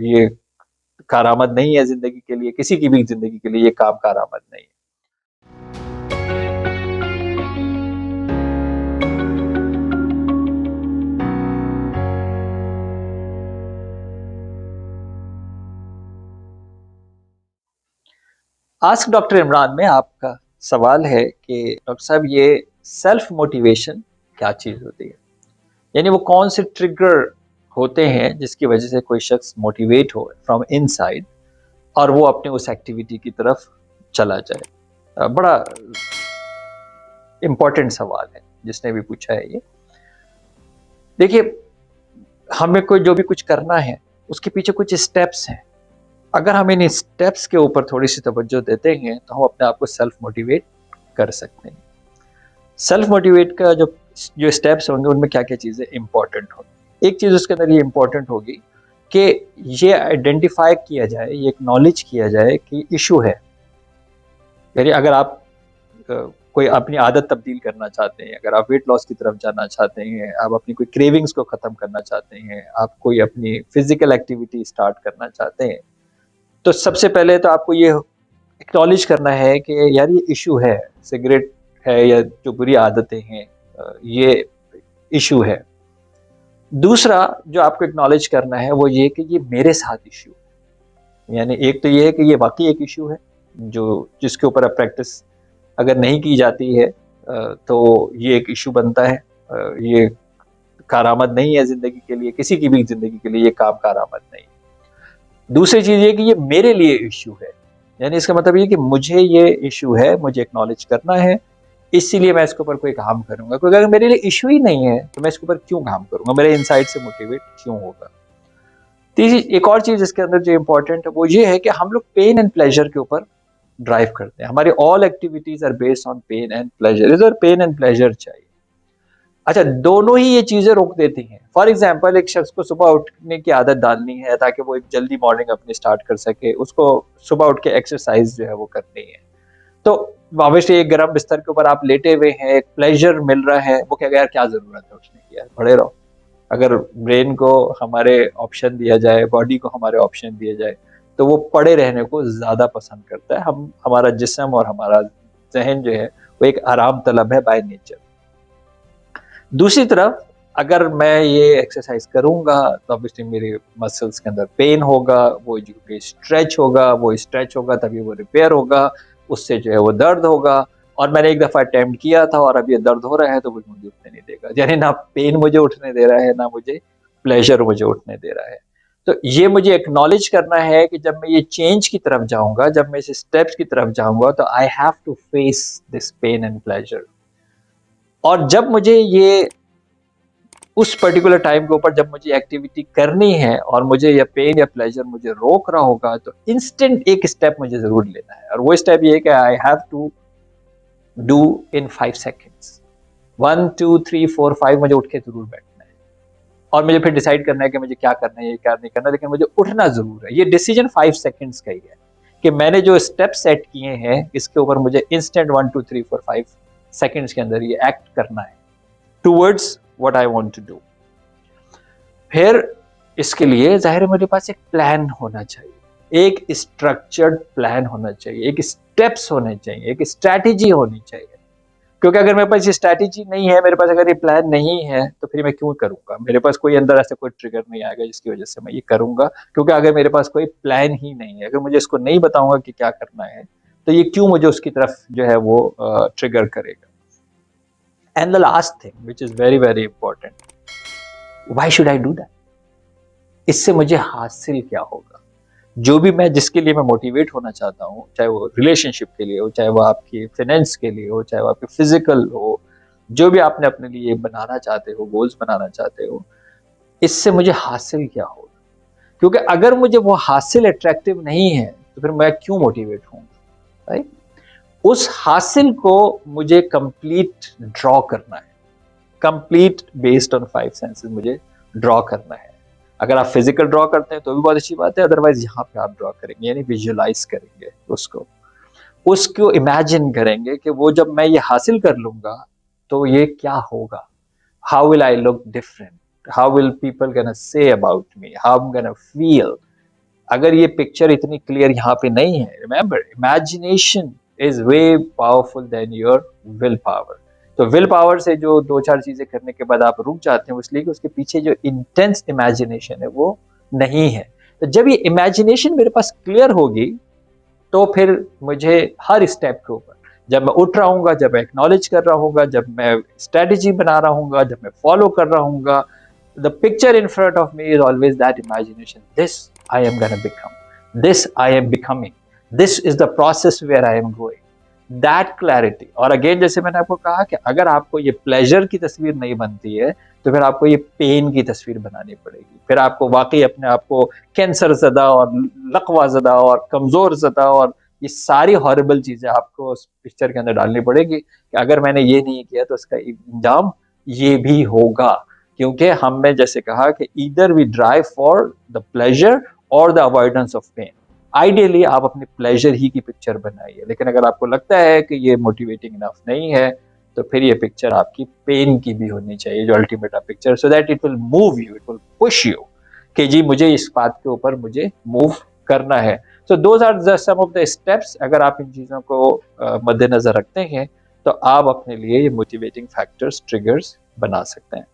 ये कारआमद नहीं है जिंदगी के लिए, किसी की भी जिंदगी के लिए ये काम कारआमद नहीं है। आस्क डॉक्टर इमरान में आपका सवाल है कि डॉक्टर साहब ये सेल्फ मोटिवेशन क्या चीज होती है, यानी वो कौन से ट्रिगर होते हैं जिसकी वजह से कोई शख्स मोटिवेट हो फ्रॉम इनसाइड और वो अपने उस एक्टिविटी की तरफ चला जाए। बड़ा इंपॉर्टेंट सवाल है जिसने भी पूछा है ये। देखिए, हमें कोई जो भी कुछ करना है उसके पीछे कुछ स्टेप्स हैं। अगर हम इन स्टेप्स के ऊपर थोड़ी सी तवज्जो देते हैं तो हम अपने आप को सेल्फ मोटिवेट कर सकते हैं। सेल्फ मोटिवेट का जो जो स्टेप्स होंगे उनमें क्या क्या चीज़ें इंपॉर्टेंट होंगी। एक चीज़ उसके अंदर ये इंपॉर्टेंट होगी कि ये आइडेंटिफाई किया जाए, ये एक्नॉलेज किया जाए कि इशू है। यानी अगर आप कोई अपनी आदत तब्दील करना चाहते हैं, अगर आप वेट लॉस की तरफ जाना चाहते हैं, आप अपनी कोई क्रेविंग्स को ख़त्म करना चाहते हैं, आप कोई अपनी फिजिकल एक्टिविटी स्टार्ट करना चाहते हैं, तो सबसे पहले तो आपको ये एक्नॉलेज करना है कि यार ये इशू है, सिगरेट है या जो बुरी आदतें हैं, ये इशू है। दूसरा जो आपको एक्नॉलेज करना है वो ये कि ये मेरे साथ इशू है। यानी एक तो ये है कि ये वाकई एक इशू है जो जिसके ऊपर अब प्रैक्टिस अगर नहीं की जाती है तो ये एक इशू बनता है। ये कारआमद नहीं है ज़िंदगी के लिए, किसी की भी ज़िंदगी के लिए ये काम कारआमद नहीं है। दूसरी चीज़ ये कि ये मेरे लिए इशू है, यानी इसका मतलब ये कि मुझे ये इशू है, मुझे एक्नॉलेज करना है, इसीलिए मैं इसके ऊपर कोई काम करूँगा। क्योंकि अगर मेरे लिए इशू ही नहीं है, तो मैं इसके ऊपर क्यों काम करूँगा? मेरे इनसाइड से मोटिवेट क्यों होगा? तीसरी एक और चीज़ इसके अंदर जो इम्पोर्टेंट है, वो ये है कि हम लोग पेन एंड प्लेज़र के ऊपर ड्राइव करते हैं। हमारी all activities are based on pain and pleasure. इधर पेन एंड प्लेज़र चाहिए। अच्छा, दोनों ही ये चीज़ें रोक देती हैं। फॉर एग्ज़ाम्पल एक शख्स को सुबह उठने की आदत डालनी है ताकि वो एक जल्दी मॉर्निंग अपनी स्टार्ट कर सके, उसको सुबह उठ के एक्सरसाइज़ जो है वो करनी है। तो ऑब्वियसली एक गरम बिस्तर के ऊपर आप लेटे हुए हैं, एक प्लेज़र मिल रहा है, वो कहेगा यार क्या ज़रूरत है उठने की, यार पड़े रहो। अगर ब्रेन को हमारे ऑप्शन दिया जाए, बॉडी को हमारे ऑप्शन दिए जाए, तो वो पड़े रहने को ज़्यादा पसंद करता है। हम हमारा जिस्म और हमारा ज़हन जो है वो एक आराम तलब है बाय नेचर। दूसरी तरफ अगर मैं ये एक्सरसाइज करूँगा तो ऑब्वियसली मेरे मसल्स के अंदर पेन होगा, वो जो कि स्ट्रेच होगा तभी वो रिपेयर होगा, उससे जो है वो दर्द होगा। और मैंने एक दफ़ा अटेम्प्ट किया था और अब ये दर्द हो रहा है तो वो मुझे उठने नहीं देगा। यानी ना पेन मुझे उठने दे रहा है, ना मुझे प्लेज़र मुझे उठने दे रहा है। तो ये मुझे एक्नॉलेज करना है कि जब मैं ये चेंज की तरफ जाऊँगा, जब मैं इस स्टेप्स की तरफ जाऊँगा तो I have to face this pain and pleasure. और जब मुझे ये उस पर्टिकुलर टाइम के ऊपर जब मुझे एक्टिविटी करनी है और मुझे या पेन या प्लेजर मुझे रोक रहा होगा तो इंस्टेंट एक स्टेप मुझे जरूर लेना है और वो स्टेप ये है कि I have to do in 5 seconds. 1 2 3 4 5 मुझे उठ के जरूर बैठना है और मुझे फिर डिसाइड करना है कि मुझे क्या करना है, ये क्या नहीं करना, लेकिन मुझे उठना जरूर है। ये डिसीजन 5 सेकेंड्स का ही है कि मैंने जो स्टेप सेट किए हैं इसके ऊपर मुझे इंस्टेंट 1 2 3 4 5 सेकेंड्स के अंदर ये एक्ट करना है towards what I want to do. फिर इसके लिए ज़ाहिर है मेरे पास एक प्लान होना चाहिए, एक स्ट्रक्चर्ड प्लान होना चाहिए, एक स्टेप्स होने चाहिए, एक स्ट्रैटेजी होनी चाहिए। क्योंकि अगर मेरे पास ये स्ट्रैटेजी नहीं है, मेरे पास अगर ये प्लान नहीं है, तो फिर मैं क्यों करूँगा? मेरे पास कोई अंदर ऐसा कोई ट्रिगर नहीं आएगा जिसकी वज़ह से मैं ये करूँगा, क्योंकि अगर मेरे पास कोई प्लान ही नहीं है, अगर मुझे इसको नहीं बताऊँगा कि क्या करना है, तो ये क्यों मुझे उसकी तरफ जो है वो ट्रिगर करेगा? And the last thing which is very, very important, why should I do that? इससे मुझे हासिल क्या होगा? जो भी मैं जिसके लिए मैं मोटिवेट होना चाहता हूँ, चाहे वो रिलेशनशिप के लिए हो, चाहे वो आपकी फाइनेंस के लिए हो, चाहे वो आपके फिजिकल हो, जो भी आपने अपने लिए बनाना चाहते हो, गोल्स बनाना चाहते हो, इससे मुझे हासिल क्या होगा? क्योंकि अगर मुझे वो हासिल अट्रैक्टिव नहीं है, तो फिर मैं क्यों मोटिवेट हूँ, राइट? उस हासिल को मुझे कंप्लीट ड्रॉ करना है, कंप्लीट बेस्ड ऑन 5 सेंसेस मुझे ड्रॉ करना है। अगर आप फिजिकल ड्रॉ करते हैं तो भी बहुत अच्छी बात है, अदरवाइज यहाँ पे आप ड्रॉ करेंगे यानी विजुअलाइज करेंगे उसको, उसको इमेजिन करेंगे कि वो जब मैं ये हासिल कर लूंगा तो ये क्या होगा, how will I look different, how will people gonna say about me, how I am gonna feel, अगर ये पिक्चर इतनी क्लियर यहाँ पे नहीं है, remember imagination is way powerful than your will power. तो विल पावर से जो दो चार चीजें करने के बाद आप रुक जाते हैं, इसलिए कि उसके पीछे जो इंटेंस इमेजिनेशन है वो नहीं है। तो जब ये इमेजिनेशन मेरे पास क्लियर होगी, तो फिर मुझे हर स्टेप के ऊपर, जब मैं उठ रहा हूँ, जब मैं एक्नॉलेज कर रहा हूँ, जब मैं स्ट्रेटेजी बना रहा हूँ, जब मैं फॉलो कर रहा हूँ, the picture in front of me is always that imagination. This I am gonna become. This I am becoming. This is the process where I am going. That clarity. और again जैसे मैंने आपको कहा कि अगर आपको ये प्लेजर की तस्वीर नहीं बनती है, तो फिर आपको ये पेन की तस्वीर बनानी पड़ेगी। फिर आपको वाकई अपने आप को कैंसर ज़दा और लकवा ज़दा और कमज़ोर ज़दा और ये सारी हॉरिबल चीज़ें आपको उस पिक्चर के अंदर डालनी पड़ेगी कि अगर मैंने ये नहीं किया तो इसका इंजाम ये भी होगा। क्योंकि हमने जैसे कहा कि either we drive for the pleasure और the avoidance of pain. Ideally आप अपने प्लेजर ही की पिक्चर बनाइए, लेकिन अगर आपको लगता है कि ये मोटिवेटिंग इनफ नहीं है, तो फिर ये पिक्चर आपकी पेन की भी होनी चाहिए, जो ultimate picture, so that it will move you, it will push you कि जी मुझे इस बात के ऊपर मुझे मूव करना है। So those are some of the steps. अगर आप इन चीज़ों को मद्देनजर रखते हैं, तो आप अपने लिए ये मोटिवेटिंग फैक्टर्स, ट्रिगर्स बना सकते हैं।